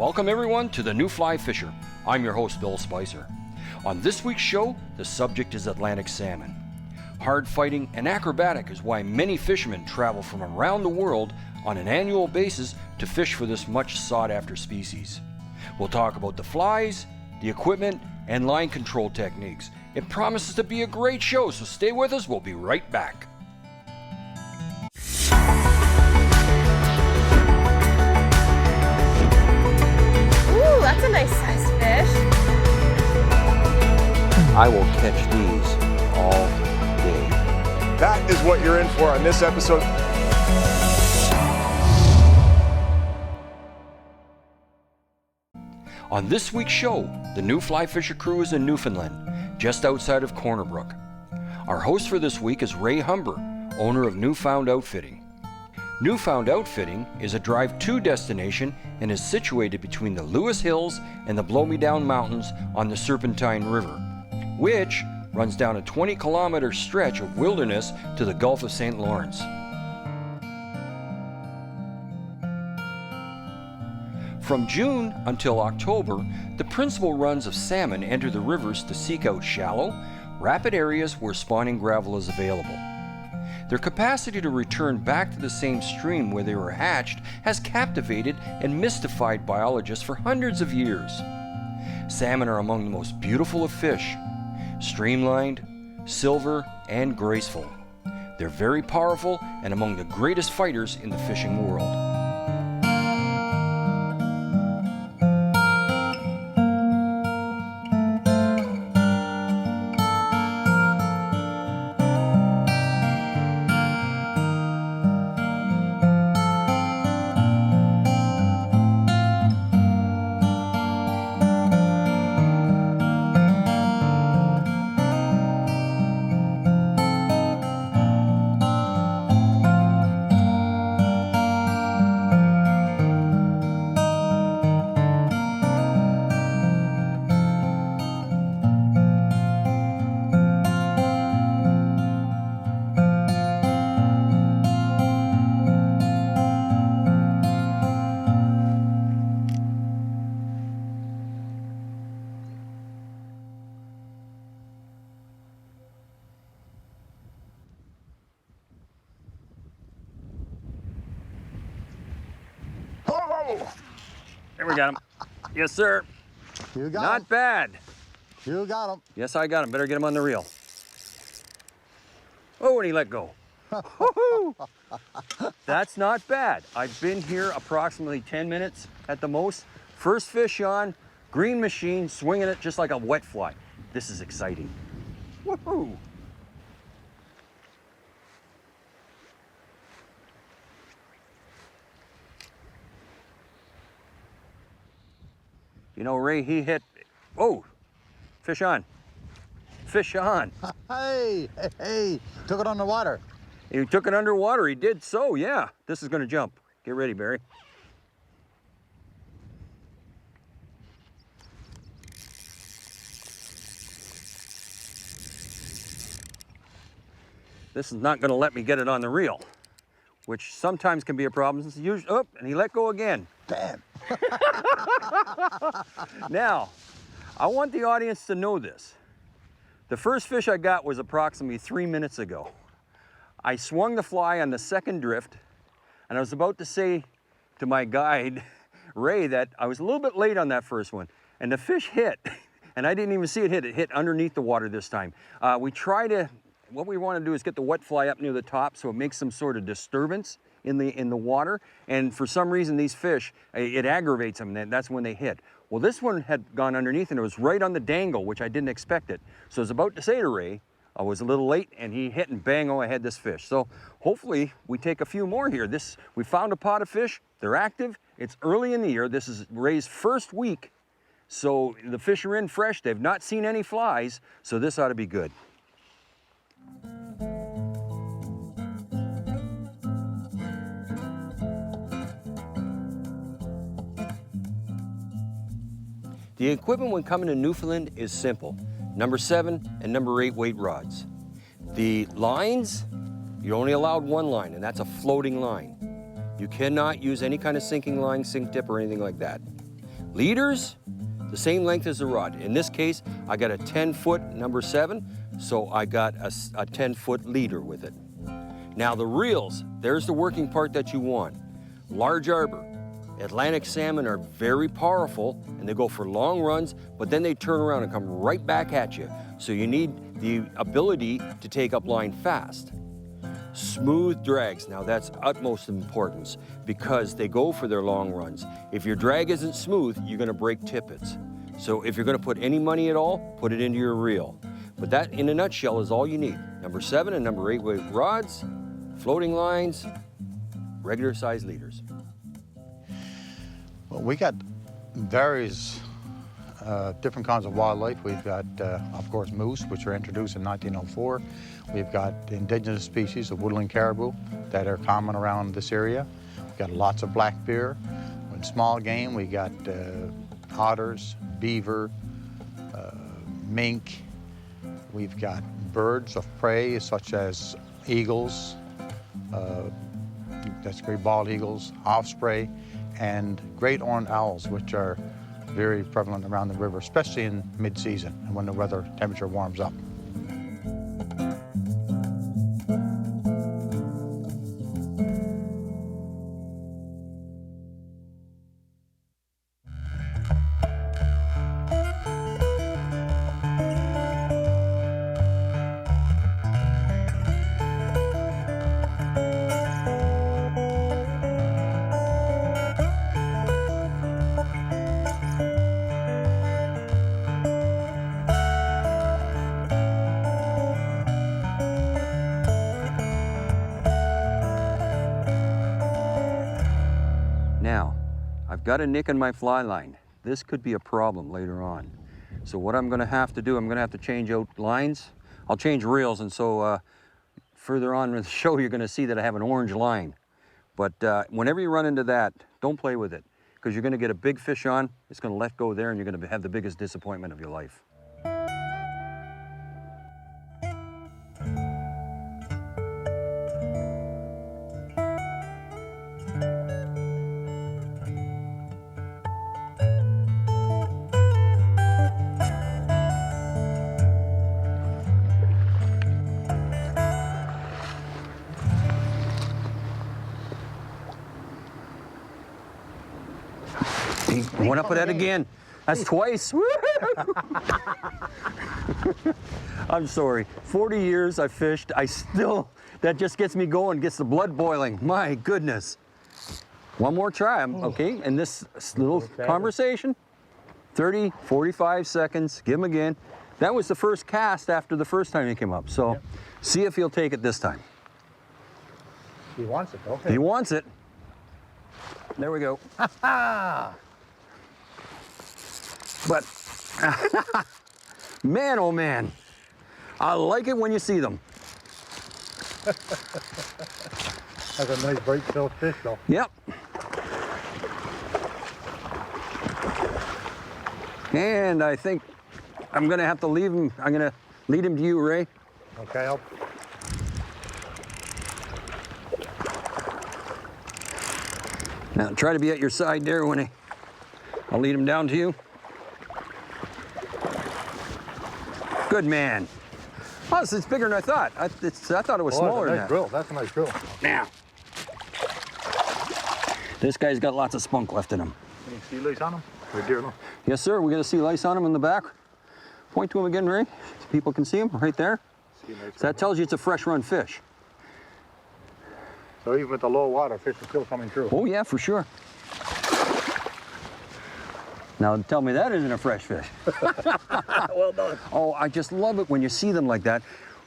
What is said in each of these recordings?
Welcome everyone to the New Fly Fisher. I'm your host, Bill Spicer. On this week's show, the subject is Atlantic salmon. Hard fighting and acrobatic is why many fishermen travel from around the world on an annual basis to fish for this much sought after species. We'll talk about the flies, the equipment, and line control techniques. It promises to be a great show, so stay with us. We'll be right back. Ooh, that's a nice sized fish. I will catch these all day. That is what you're in for on this episode. On this week's show, the New Fly Fisher crew is in Newfoundland, just outside of Corner Brook. Our host for this week is Ray Humber, owner of Newfound Outfitting. Newfound Outfitting is a drive-to destination and is situated between the Lewis Hills and the Blow-Me-Down Mountains on the Serpentine River, which runs down a 20-kilometer stretch of wilderness to the Gulf of St. Lawrence. From June until October, the principal runs of salmon enter the rivers to seek out shallow, rapid areas where spawning gravel is available. Their capacity to return back to the same stream where they were hatched has captivated and mystified biologists for hundreds of years. Salmon are among the most beautiful of fish, streamlined, silver, and graceful. They're very powerful and among the greatest fighters in the fishing world. There we got him. Yes, sir. You got Not him. bad. You got him. Yes, I got him. Better get him on the reel. Oh, and he let go. Woo-hoo! That's not bad. I've been here approximately 10 minutes at the most. First fish on, green machine, swinging it just like a wet fly. This is exciting. Woohoo! You know, Ray, he hit, oh, fish on, fish on. Hey, took it on the water. He took it underwater, he did so, yeah. This is gonna jump. Get ready, Barry. This is not gonna let me get it on the reel, which sometimes can be a problem. This is usually, oh, and he let go again. Damn. Now, I want the audience to know this. The first fish I got was approximately 3 minutes ago. I swung the fly on the second drift, and I was about to say to my guide, Ray, that I was a little bit late on that first one, and the fish hit, and I didn't even see it hit. It hit underneath the water this time. What we want to do is get the wet fly up near the top so it makes some sort of disturbance in the water, and for some reason these fish, it aggravates them, and that's when they hit. Well, this one had gone underneath and it was right on the dangle, which I didn't expect it. So I was about to say to Ray, I was a little late, and he hit and bang, oh, I had this fish. So hopefully we take a few more here. We found a pot of fish, they're active, it's early in the year, this is Ray's first week, so the fish are in fresh, they've not seen any flies, so this ought to be good. The equipment when coming to Newfoundland is simple. Number 7 and number 8 weight rods. The lines, you're only allowed one line, and that's a floating line. You cannot use any kind of sinking line, sink tip, or anything like that. Leaders, the same length as the rod. In this case, I got a 10-foot number 7, so I got a 10-foot leader with it. Now the reels, there's the working part that you want. Large arbor. Atlantic salmon are very powerful and they go for long runs, but then they turn around and come right back at you. So you need the ability to take up line fast. Smooth drags, now that's utmost importance because they go for their long runs. If your drag isn't smooth, you're gonna break tippets. So if you're gonna put any money at all, put it into your reel. But that, in a nutshell, is all you need. Number 7 and number 8 weight rods, floating lines, regular size leaders. Well, we got various different kinds of wildlife. We've got, of course, moose, which were introduced in 1904. We've got indigenous species of woodland caribou that are common around this area. We've got lots of black bear. In small game, we got otters, beaver, mink. We've got birds of prey, such as eagles, that's great bald eagles, osprey, and great horned owls, which are very prevalent around the river, especially in mid-season and when the weather temperature warms up. Now, I've got a nick in my fly line. This could be a problem later on. So what I'm gonna have to do, I'm gonna have to change out lines. I'll change reels, and so further on in the show, you're gonna see that I have an orange line. But whenever you run into that, don't play with it, because you're gonna get a big fish on, it's gonna let go there, and you're gonna have the biggest disappointment of your life. I went up with that again. That's twice. I'm sorry. 40 years I fished. That just gets me going, gets the blood boiling. My goodness. One more try, okay? And this little conversation, 30, 45 seconds, give him again. That was the first cast after the first time he came up. So see if he'll take it this time. He wants it, okay. He wants it. There we go. But, man, oh man, I like it when you see them. That's a nice bright filled fish though. Yep. And I think I'm gonna have to leave him. I'm gonna lead him to you, Ray. Okay, Now try to be at your side there when I'll lead him down to you. Good man. Oh, it's bigger than I thought. I thought it was smaller than that. Grill. That's a nice grill. Now, this guy's got lots of spunk left in him. Any sea lice on him? Or deer, no? Yes, sir. We got a sea lice on him in the back. Point to him again, Ray, so people can see him right there. So that tells you it's a fresh run fish. So even with the low water, fish are still coming through. Oh yeah, for sure. Now tell me that isn't a fresh fish. Well done. Oh, I just love it when you see them like that.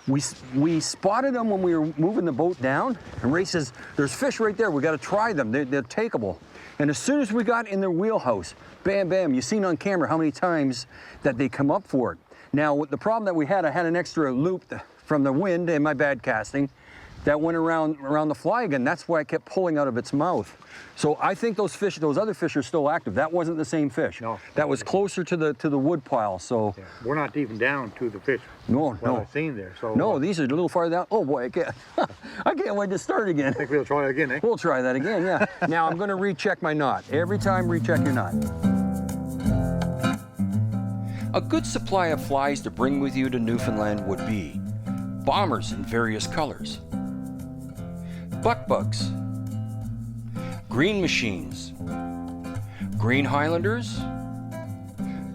We spotted them when we were moving the boat down, and Ray says, there's fish right there, we gotta try them, they're takeable. And as soon as we got in their wheelhouse, bam, bam, you've seen on camera how many times that they come up for it. Now, the problem that we had, I had an extra loop from the wind and my bad casting that went around the fly again. That's why I kept pulling out of its mouth. So I think those other fish are still active. That wasn't the same fish. No. That was closer to the wood pile, so. Yeah. We're not even down to the fish. No. I've seen there, so. No, these are a little farther down. Oh boy, I can't wait to start again. I think we'll try again, eh? We'll try that again, yeah. Now I'm gonna recheck my knot. Every time, recheck your knot. A good supply of flies to bring with you to Newfoundland would be bombers in various colors, buck bugs, green machines, green highlanders,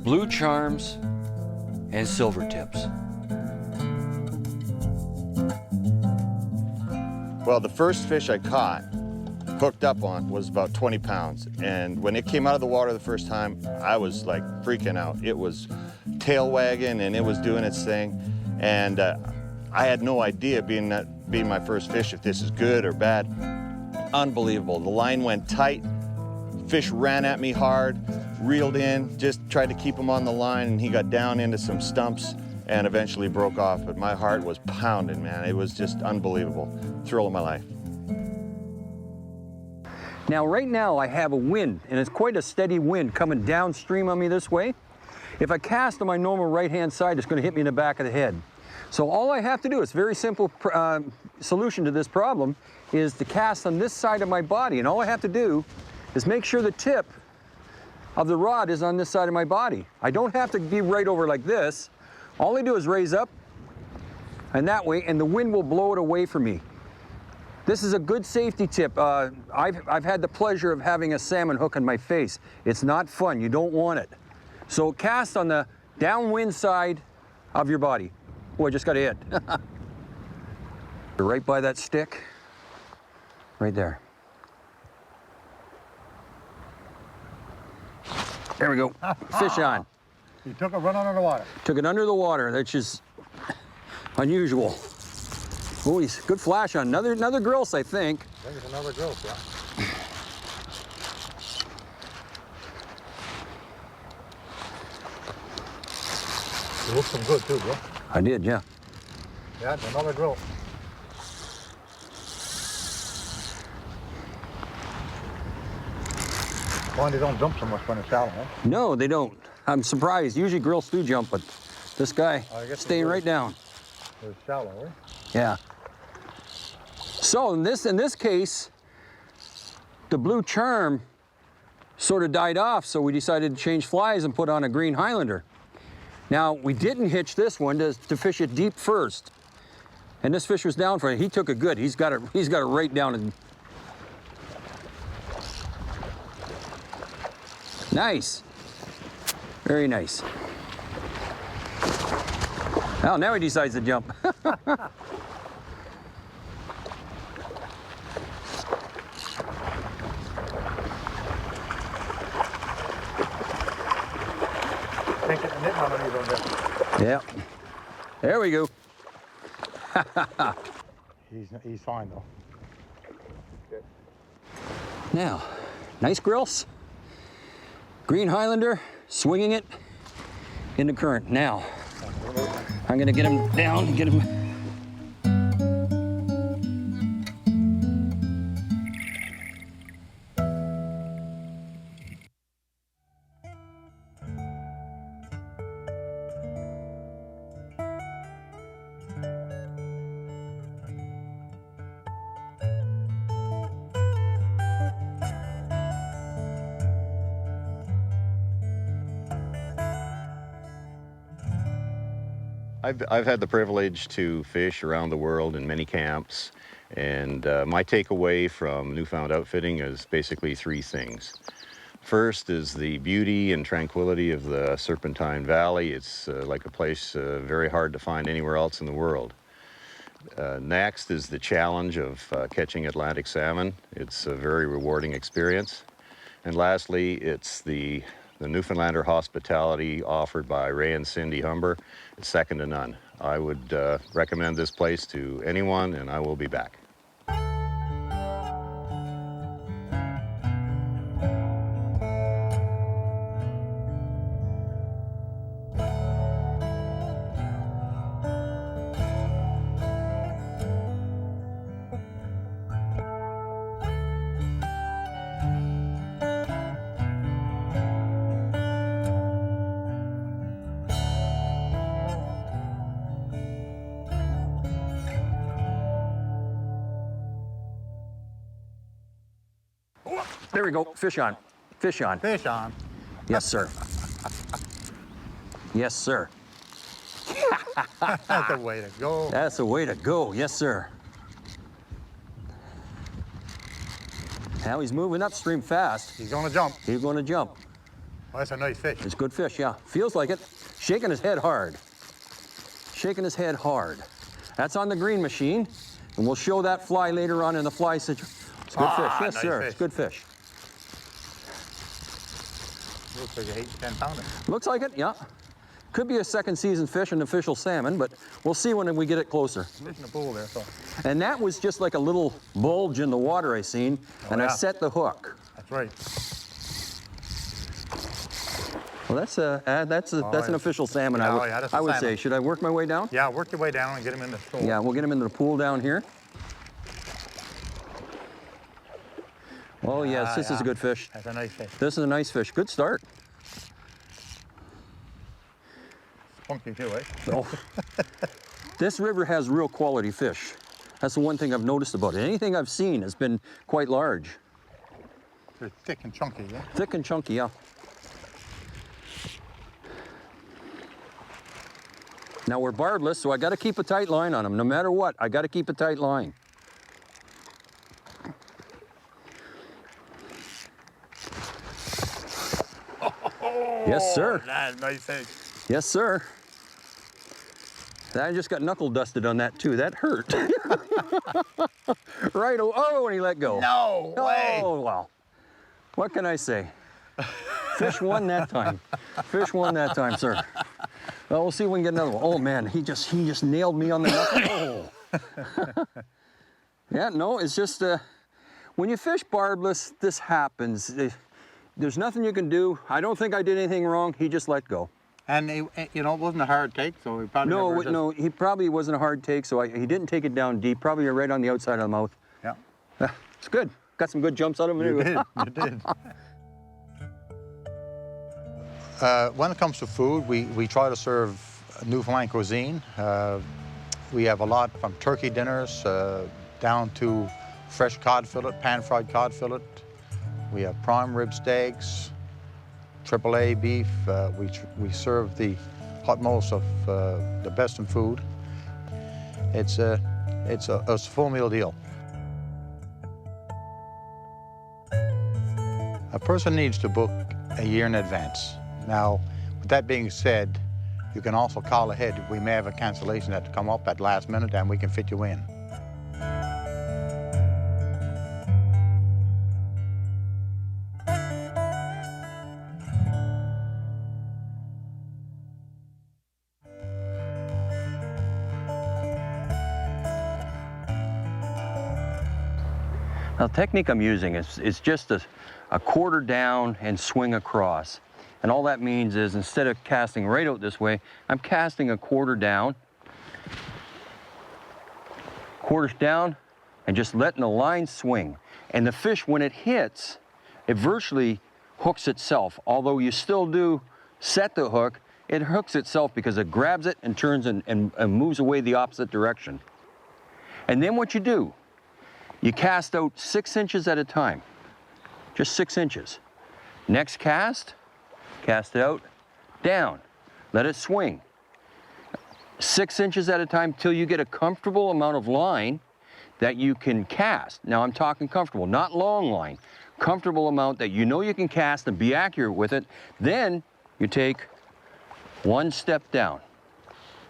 blue charms, and silver tips. Well, the first fish I caught, hooked up on, was about 20 pounds. And when it came out of the water the first time, I was like freaking out. It was tail wagging and it was doing its thing. And I had no idea, being my first fish, if this is good or bad. Unbelievable. The line went tight. Fish ran at me hard, reeled in, just tried to keep him on the line, and he got down into some stumps and eventually broke off. But my heart was pounding, man. It was just unbelievable. Thrill of my life. Now, right now I have a wind, and it's quite a steady wind coming downstream on me this way. If I cast on my normal right-hand side, it's going to hit me in the back of the head. So all I have to do, it's a very simple solution to this problem, is to cast on this side of my body. And all I have to do is make sure the tip of the rod is on this side of my body. I don't have to be right over like this. All I do is raise up and that way, and the wind will blow it away from me. This is a good safety tip. I've had the pleasure of having a salmon hook on my face. It's not fun, you don't want it. So cast on the downwind side of your body. Oh, I just got hit. Right by that stick, right there. There we go, fish on. You took it right under the water. Took it under the water, that's just unusual. Oh, he's good flash on, another gross, I think. I think it's another gross, yeah. You looked some good too, bro. I did, yeah. Yeah, it's another gross. Well, they don't jump so much when it's shallow, huh? No, they don't. I'm surprised. Usually grills do jump, but this guy staying right down. It's shallow, eh? Yeah. So in this case, the blue charm sort of died off, so we decided to change flies and put on a green Highlander. Now, we didn't hitch this one to fish it deep first. And this fish was down for it. He took it good. He's got it right down in. Nice. Very nice. Oh, now he decides to jump. Can't get the net on it either. Yeah. There we go. He's fine though. Good. Now, nice grills. Green Highlander, swinging it in the current. Now, I'm gonna get him down, get him. I've had the privilege to fish around the world in many camps, and my takeaway from Newfound outfitting is basically three things. First is the beauty and tranquility of the Serpentine Valley. It's like a place very hard to find anywhere else in the world. Next is the challenge of catching Atlantic salmon. It's a very rewarding experience. And lastly, it's the Newfoundlander hospitality offered by Ray and Cindy Humber. It's second to none. I would recommend this place to anyone, and I will be back. There we go, fish on, fish on. Fish on. Yes, sir. Yes, sir. That's the way to go. That's the way to go. Yes, sir. Now he's moving upstream fast. He's gonna jump. He's going to jump. Oh, that's a nice fish. It's good fish, yeah. Feels like it. Shaking his head hard. Shaking his head hard. That's on the green machine, and we'll show that fly later on in the fly situation. It's good fish, yes, nice sir. fish. It's good fish. Looks like a 8-10 pounder. Looks like it, yeah. Could be a second season fish, an official salmon, but we'll see when we get it closer. Fish in the pool there, so. And that was just like a little bulge in the water I seen, and I yeah. set the hook. That's right. Well, that's an yeah. official salmon, Yeah, oh, yeah, that's a I would salmon. say. Should I work my way down? Yeah, work your way down and get him in the store. Yeah, we'll get him into the pool down here. Oh, yes, this is a good fish. That's a nice fish. This is a nice fish. Good start. Funky too, eh? Oh. This river has real quality fish. That's the one thing I've noticed about it. Anything I've seen has been quite large. They're thick and chunky, yeah? Thick and chunky, yeah. Now we're barbless, so I got to keep a tight line on them. No matter what, I got to keep a tight line. Yes, sir. That's a nice fish. Yes, sir. I just got knuckle dusted on that too. That hurt. Right. Oh, and he let go. No way. Oh, well. What can I say? Fish won that time. Fish won that time, sir. Well, we'll see if we can get another one. Oh man, he just nailed me on the knuckle. Oh. Yeah, no, it's just when you fish barbless, this happens. There's nothing you can do. I don't think I did anything wrong. He just let go. And you know, it wasn't a hard take, so he probably No, he probably wasn't a hard take, so he didn't take it down deep. Probably right on the outside of the mouth. Yeah. It's good. Got some good jumps out of him You anyway. did. You did. When it comes to food, we try to serve Newfoundland cuisine. We have a lot from turkey dinners down to fresh cod fillet, pan-fried cod fillet. We have prime rib steaks, AAA beef. We serve the utmost of the best in food. It's a full meal deal. A person needs to book a year in advance. Now, with that being said, you can also call ahead. We may have a cancellation that come up at last minute and we can fit you in. Now, the technique I'm using is just a quarter down and swing across. And all that means is instead of casting right out this way, I'm casting a quarter down, quarters down, and just letting the line swing. And the fish, when it hits, it virtually hooks itself. Although you still do set the hook, it hooks itself because it grabs it and turns and moves away the opposite direction. And then what you do, you cast out 6 inches at a time, just 6 inches. Next cast it out, down, let it swing. 6 inches at a time till you get a comfortable amount of line that you can cast. Now I'm talking comfortable, not long line, comfortable amount that you know you can cast and be accurate with it. Then you take 1 step down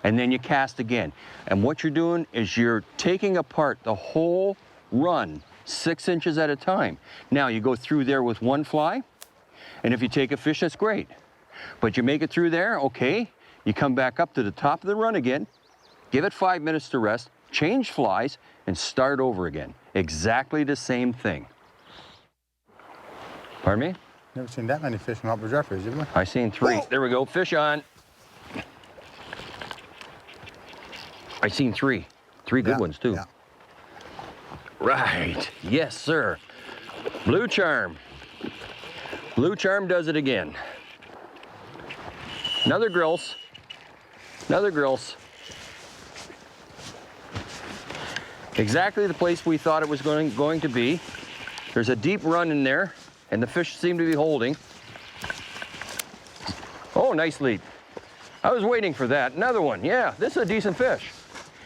and then you cast again. And what you're doing is you're taking apart the whole run 6 inches at a time. Now you go through there with 1 fly, and if you take a fish, that's great. But you make it through there, okay, you come back up to the top of the run again, give it 5 minutes to rest, change flies, and start over again. Exactly the same thing. Pardon me? Never seen that many fish in Upper Jeffries, have we? I seen 3. Whoa. There we go, fish on. I seen 3. 3 good ones too. Yeah. Right, yes sir. Blue Charm. Blue Charm does it again. Another grilse. Another grilse. Exactly the place we thought it was going to be. There's a deep run in there, and the fish seem to be holding. Oh, nice leap. I was waiting for that. Another one. Yeah, this is a decent fish.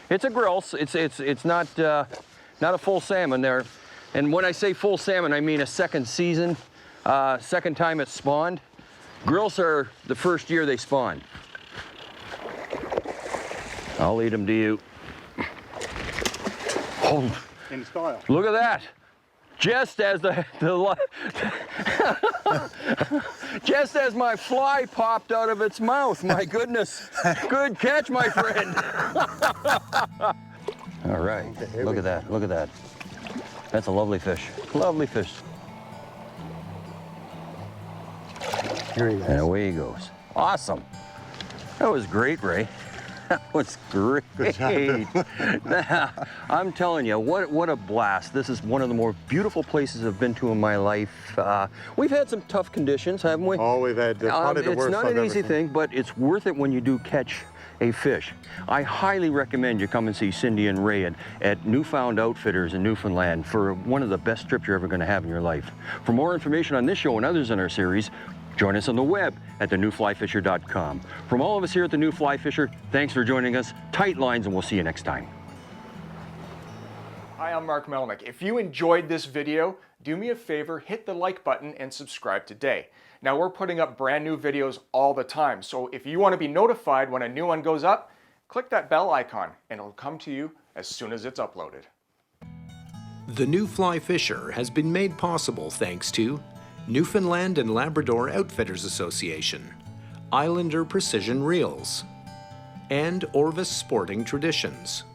It's a grill. It's not not a full salmon there. And when I say full salmon, I mean a second season, second time it's spawned. Grills are the first year they spawn. I'll lead them to you. Oh, In style. look at that. Just as just as my fly popped out of its mouth. My goodness. Good catch, my friend. All right. Okay, Look at that. Look at that. That's a lovely fish. Lovely fish. Here he And goes. away he goes. Awesome. That was great, Ray. That was great. I'm telling you, what a blast. This is one of the more beautiful places I've been to in my life. We've had some tough conditions, haven't we? Oh, we've had probably the It's worst not I've an ever easy seen. thing, but it's worth it when you do catch a fish. I highly recommend you come and see Cindy and Ray at Newfound Outfitters in Newfoundland for one of the best trips you're ever going to have in your life. For more information on this show and others in our series, join us on the web at thenewflyfisher.com. From all of us here at The New Fly Fisher, thanks for joining us. Tight lines, and we'll see you next time. Hi, I'm Mark Melnick. If you enjoyed this video, do me a favor, hit the like button and subscribe today. Now, we're putting up brand new videos all the time, so if you want to be notified when a new one goes up, click that bell icon and it'll come to you as soon as it's uploaded. The New Fly Fisher has been made possible thanks to Newfoundland and Labrador Outfitters Association, Islander Precision Reels, and Orvis Sporting Traditions.